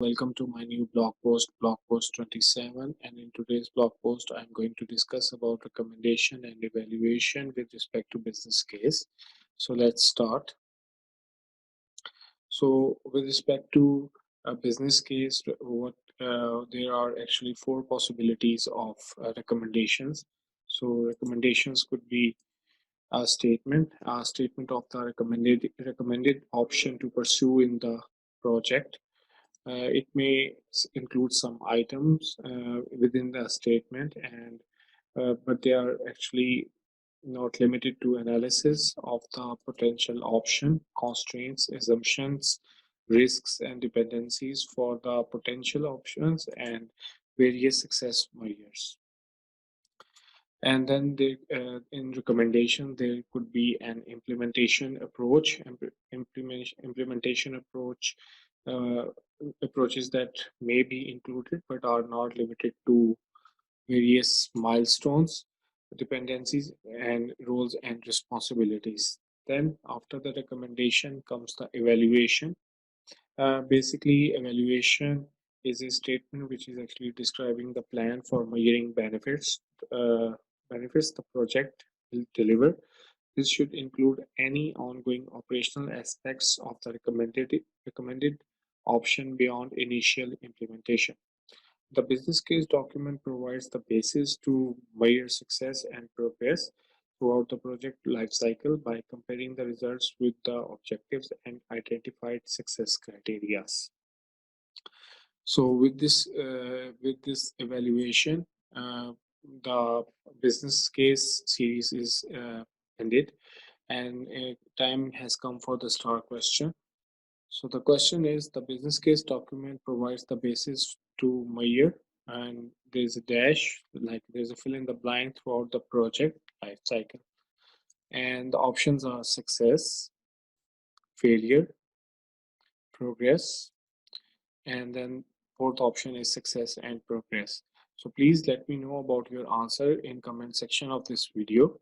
Welcome to my new blog post 27. And in today's blog post, I'm going to discuss about recommendation and evaluation with respect to business case. So let's start. So with respect to a business case, there are actually four possibilities of recommendations. So recommendations could be a statement of the recommended option to pursue in the project. It may include some items within the statement, and but they are actually not limited to analysis of the potential option, constraints, assumptions, risks, and dependencies for the potential options and various success measures. And then in recommendation, there could be an implementation approach, implementation approach, uh, approaches that may be included but are not limited to various milestones, dependencies, and roles and responsibilities. Then, after the recommendation comes the evaluation. Basically, evaluation is a statement which is actually describing the plan for measuring uh, benefits the project will deliver. This should include any ongoing operational aspects of the recommended option beyond initial implementation. The business case document provides the basis to measure success and progress throughout the project lifecycle by comparing the results with the objectives and identified success criteria. So with this evaluation, the business case series is ended, and time has come for the star question. So the question is, the business case document provides the basis to measure, and there's a dash, like there's a fill in the blank throughout the project life cycle. And the options are success, failure, progress, and then fourth option is success and progress. So please let me know about your answer in comment section of this video.